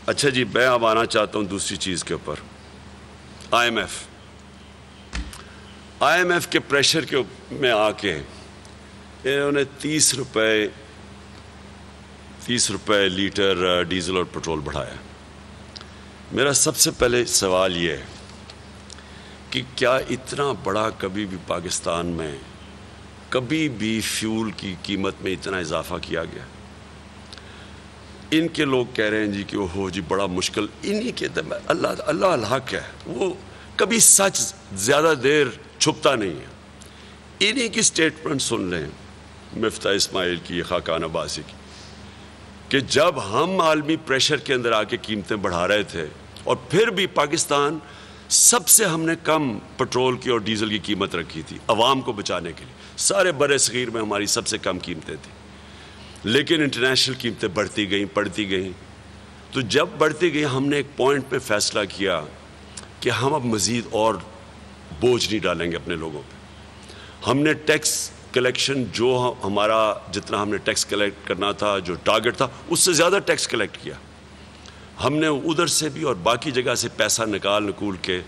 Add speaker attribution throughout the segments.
Speaker 1: اچھا جی، میں اب آنا چاہتا ہوں دوسری چیز کے اوپر، آئی ایم ایف کے پریشر کے میں آ کے انہوں نے 30 روپے لیٹر ڈیزل اور پٹرول بڑھایا۔ میرا سب سے پہلے سوال یہ ہے کہ کیا اتنا بڑا کبھی بھی پاکستان میں کبھی بھی فیول کی قیمت میں اتنا اضافہ کیا گیا؟ ان کے لوگ کہہ رہے ہیں جی کہ اوہ جی بڑا مشکل، انہی کے اللہ الحق ہے، وہ کبھی سچ زیادہ دیر چھپتا نہیں ہے۔ انہی کی سٹیٹمنٹ سن لیں، مفتاح اسماعیل کی، خاقان عباسی کی، کہ جب ہم عالمی پریشر کے اندر آ کے قیمتیں بڑھا رہے تھے اور پھر بھی پاکستان سب سے ہم نے کم پٹرول کی اور ڈیزل کی قیمت رکھی تھی عوام کو بچانے کے لیے، سارے برِ صغیر میں ہماری سب سے کم قیمتیں تھیں، لیکن انٹرنیشنل قیمتیں بڑھتی گئیں، تو جب بڑھتی گئیں ہم نے ایک پوائنٹ پہ فیصلہ کیا کہ ہم اب مزید اور بوجھ نہیں ڈالیں گے اپنے لوگوں پہ۔ ہم نے ٹیکس کلیکشن جو ہمارا جتنا ہم نے ٹیکس کلیکٹ کرنا تھا، جو ٹارگٹ تھا، اس سے زیادہ ٹیکس کلیکٹ کیا۔ ہم نے ادھر سے بھی اور باقی جگہ سے پیسہ نکول کے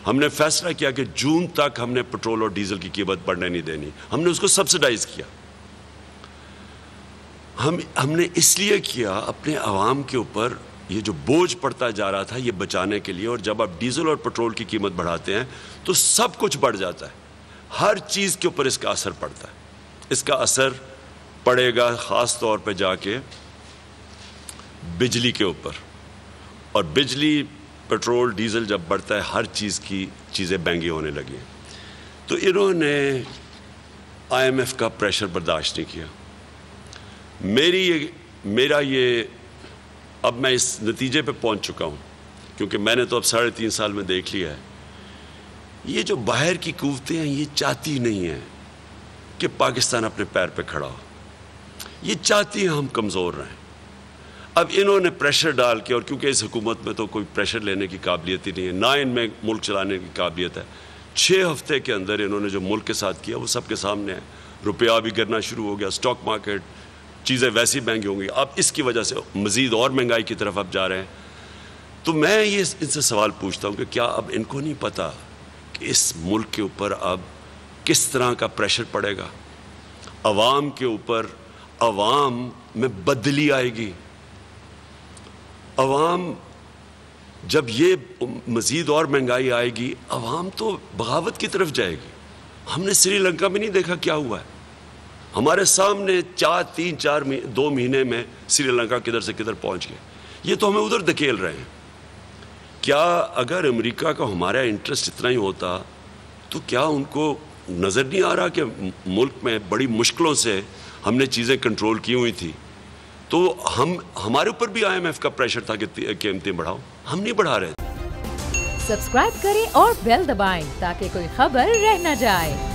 Speaker 1: ہم نے فیصلہ کیا کہ جون تک ہم نے پٹرول اور ڈیزل کی قیمت بڑھنے نہیں دینی، ہم نے اس کو سبسڈائز کیا۔ ہم نے اس لیے کیا اپنے عوام کے اوپر یہ جو بوجھ پڑتا جا رہا تھا یہ بچانے کے لیے، اور جب آپ ڈیزل اور پٹرول کی قیمت بڑھاتے ہیں تو سب کچھ بڑھ جاتا ہے، ہر چیز کے اوپر اس کا اثر پڑتا ہے۔ اس کا اثر پڑے گا خاص طور پہ جا کے بجلی کے اوپر، اور بجلی، پٹرول، ڈیزل جب بڑھتا ہے ہر چیز کی چیزیں مہنگی ہونے لگی ہیں۔ تو انہوں نے آئی ایم ایف کا پریشر برداشت نہیں کیا۔ میرا یہ اب میں اس نتیجے پہ پہنچ چکا ہوں، کیونکہ میں نے تو اب 3.5 سال میں دیکھ لیا ہے، یہ جو باہر کی قوتیں ہیں یہ چاہتی نہیں ہیں کہ پاکستان اپنے پیر پہ کھڑا ہو، یہ چاہتی ہیں ہم کمزور رہیں۔ اب انہوں نے پریشر ڈال کے، اور کیونکہ اس حکومت میں تو کوئی پریشر لینے کی قابلیت ہی نہیں ہے، نہ ان میں ملک چلانے کی قابلیت ہے، 6 ہفتے کے اندر انہوں نے جو ملک کے ساتھ کیا وہ سب کے سامنے ہے۔ روپیہ بھی گرنا شروع ہو گیا، سٹاک مارکیٹ، چیزیں ویسی مہنگی ہوں گی، اب اس کی وجہ سے مزید اور مہنگائی کی طرف اب جا رہے ہیں۔ تو میں یہ ان سے سوال پوچھتا ہوں کہ کیا اب ان کو نہیں پتا کہ اس ملک کے اوپر اب کس طرح کا پریشر پڑے گا، عوام کے اوپر؟ عوام میں بدلی آئے گی، عوام جب یہ مزید اور مہنگائی آئے گی عوام تو بغاوت کی طرف جائے گی۔ ہم نے سری لنکا میں نہیں دیکھا کیا ہوا ہے، ہمارے سامنے 2 مہینے میں سری لنکا کدھر سے کدھر پہنچ گئے، یہ تو ہمیں ادھر دھکیل رہے ہیں۔ کیا اگر امریکہ کا ہمارا انٹرسٹ اتنا ہی ہوتا تو کیا ان کو نظر نہیں آ رہا کہ ملک میں بڑی مشکلوں سے ہم نے چیزیں کنٹرول کی ہوئی تھی؟ تو ہمارے اوپر بھی آئی ایم ایف کا پریشر تھا کہ قیمتیں بڑھاؤ، ہم نہیں بڑھا رہے۔
Speaker 2: سبسکرائب کریں اور بیل دبائیں تاکہ کوئی خبر رہ نہ جائے۔